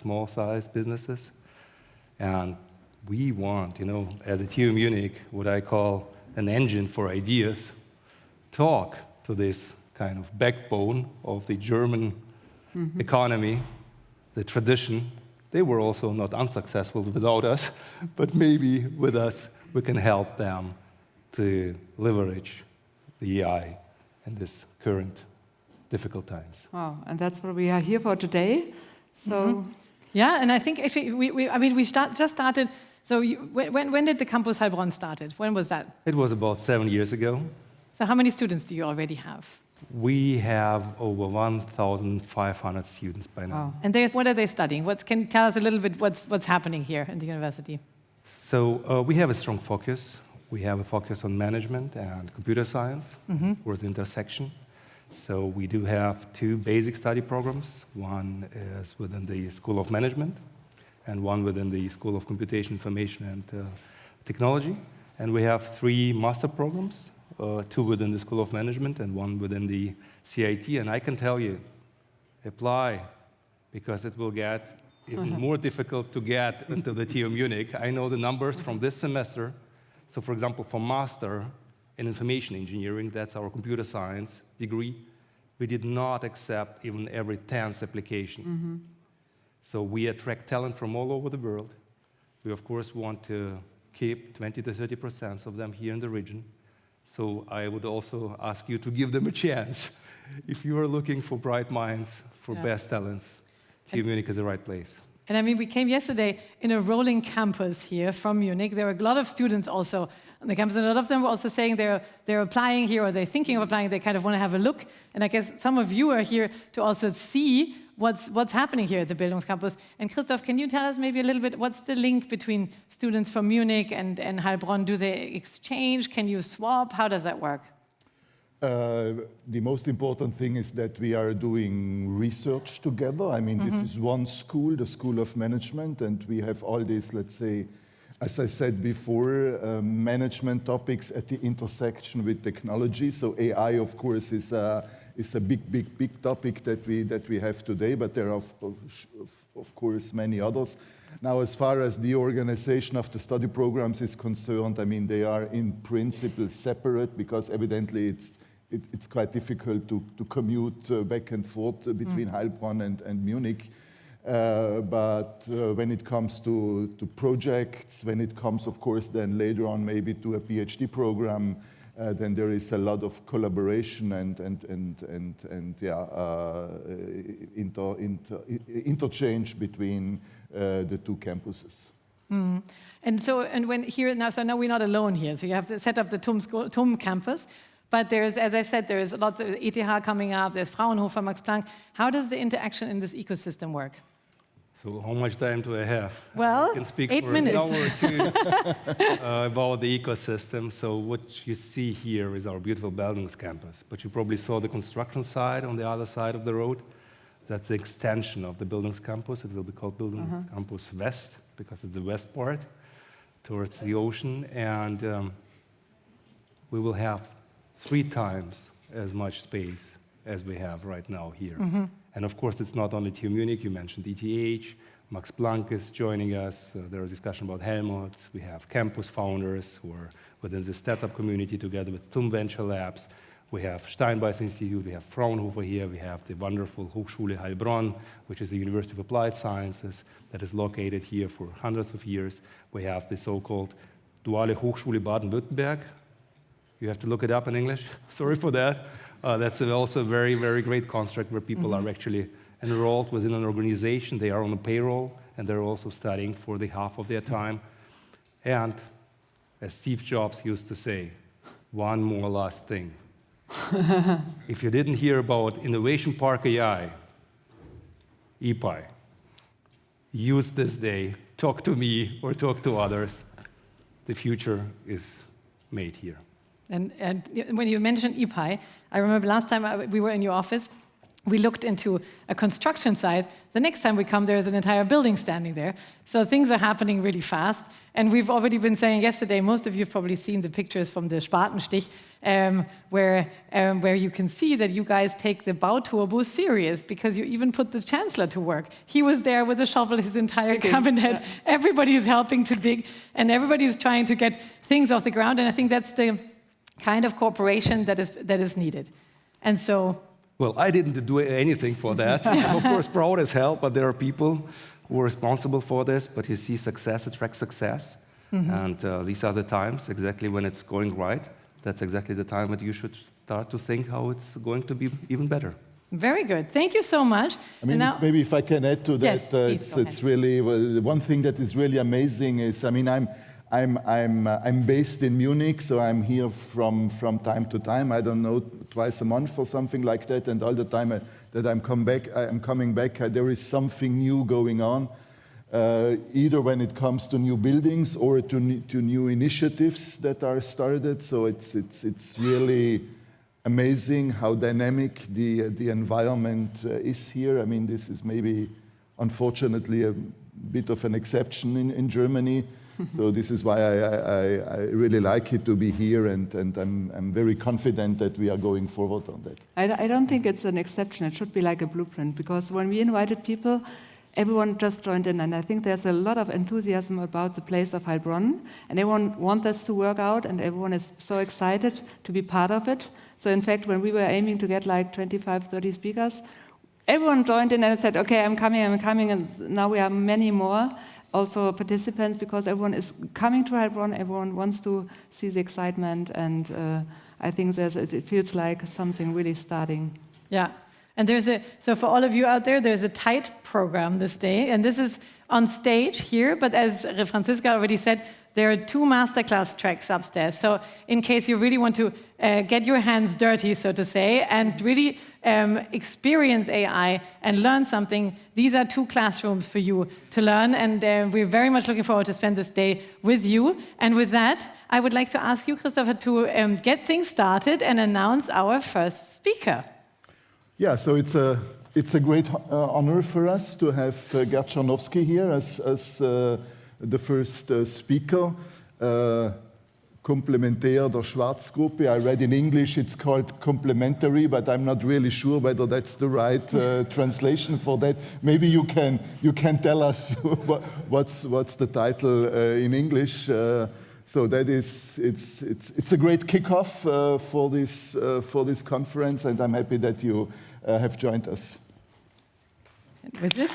small-sized businesses. And we want, at the TUM Munich, what I call an engine for ideas, talk to this kind of backbone of the German economy, the tradition. They were also not unsuccessful without us, but maybe with us, we can help them to leverage the AI in this current difficult times. Wow, and that's what we are here for today. So, yeah, and I think actually we just started. So when did the Campus Heilbronn started? When was that? It was about 7 years ago. So how many students do you already have? We have over 1,500 students by now. Wow. And what are they studying? Can you tell us a little bit what's happening here in the university? So we have a strong focus. We have a focus on management and computer science with intersection. So we do have 2 basic study programs. One is within the School of Management and one within the School of Computation, Information and Technology. And we have 3 master programs, 2 within the School of Management and 1 within the CIT. And I can tell you, apply, because it will get even more difficult to get into the TUM Munich. I know the numbers from this semester. So for example, for master in information engineering, that's our computer science degree, we did not accept even every 10th application. So we attract talent from all over the world. We, of course, want to keep 20 to 30% of them here in the region. So I would also ask you to give them a chance. If you are looking for bright minds, for best talents, TUM Munich is the right place. And I mean, we came yesterday in a rolling campus here from Munich. There were a lot of students also on the campus, and a lot of them were also saying they're applying here, or they're thinking of applying, they kind of want to have a look. And I guess some of you are here to also see what's happening here at the Bildungscampus. And Christoph, can you tell us maybe a little bit, what's the link between students from Munich and Heilbronn? Do they exchange? Can you swap? How does that work? The most important thing is that we are doing research together. I mean, this is one school, the School of Management, and we have all these, let's say, as I said before, management topics at the intersection with technology. So AI, of course, is a big topic that we have today, but there are, of course, many others. Now, as far as the organization of the study programs is concerned, I mean, they are in principle separate because evidently it's quite difficult to commute back and forth between Heilbronn and Munich. But when it comes to projects, when it comes, of course, then later on maybe to a PhD program, then there is a lot of collaboration and interchange between the 2 campuses. And when here now, so now we're not alone here. So you have to set up the TUM campus. But there's, as I said, there's lots of ETH coming up, there's Fraunhofer, Max Planck. How does the interaction in this ecosystem work? So how much time do I have? Well, I can speak 8 for minutes. an hour or 2 about the ecosystem. So what you see here is our beautiful Bildungscampus. But you probably saw the construction site on the other side of the road. That's the extension of the Bildungscampus. It will be called Bildungscampus West, because it's the west part towards the ocean. And we will have 3 times as much space as we have right now here. And of course, it's not only TUM Munich. You mentioned ETH, Max Planck is joining us. There was discussion about Helmut. We have campus founders who are within the startup community together with TUM Venture Labs. We have Steinbeis Institute, we have Fraunhofer here, we have the wonderful Hochschule Heilbronn, which is the University of Applied Sciences that is located here for hundreds of years. We have the so-called Duale Hochschule Baden-Württemberg. You have to look it up in English. Sorry for that. That's also a very, very great construct where people are actually enrolled within an organization. They are on a payroll, and they're also studying for the half of their time. And as Steve Jobs used to say, one more last thing. If you didn't hear about Innovation Park AI, EPI, use this day, talk to me or talk to others. The future is made here. And when you mentioned EPI, I remember last time we were in your office, we looked into a construction site. The next time we come, there's an entire building standing there. So things are happening really fast. And we've already been saying yesterday, most of you have probably seen the pictures from the Spatenstich, where you can see that you guys take the Bauturbo serious, because you even put the chancellor to work. He was there with a shovel, his entire cabinet. Yeah. Everybody is helping to dig, and everybody is trying to get things off the ground. And I think that's the kind of cooperation that is needed. And so... Well, I didn't do anything for that. Of course, Proud has helped, but there are people who are responsible for this. But you see, success attracts success. And these are the times, exactly when it's going right. That's exactly the time that you should start to think how it's going to be even better. Very good. Thank you so much. I mean, now, maybe if I can add to that, yes, it's really, well, one thing that is really amazing is, I mean, I'm based in Munich, so I'm here from time to time. I don't know, twice a month or something like that. And all the time that I'm coming back, there is something new going on, either when it comes to new buildings or to new initiatives that are started. So it's really amazing how dynamic the environment is here. I mean, this is maybe, unfortunately, a bit of an exception in Germany. So this is why I really like it to be here, and I'm very confident that we are going forward on that. I don't think it's an exception. It should be like a blueprint, because when we invited people, everyone just joined in, and I think there's a lot of enthusiasm about the place of Heilbronn, and everyone wants us to work out, and everyone is so excited to be part of it. So in fact, when we were aiming to get like 25, 30 speakers, everyone joined in and said, okay, I'm coming, and now we have many more also participants, because everyone is coming to Heilbronn, everyone wants to see the excitement, and I think it feels like something really starting. Yeah, and so for all of you out there, there's a tight program this day, and this is on stage here, but as Franziska already said, there are 2 masterclass tracks upstairs. So in case you really want to get your hands dirty, so to say, and really experience AI and learn something, these are 2 classrooms for you to learn. And we're very much looking forward to spend this day with you. And with that, I would like to ask you, Christopher, to get things started and announce our first speaker. Yeah, so it's a great honor for us to have Gerd Czarnowski here as the first speaker. Komplementär der Schwarzgruppe. I read in English it's called complementary, but I'm not really sure whether that's the right translation for that. Maybe you can tell us what's the title in English. So that is it's a great kickoff for this conference, and I'm happy that you have joined us. With this,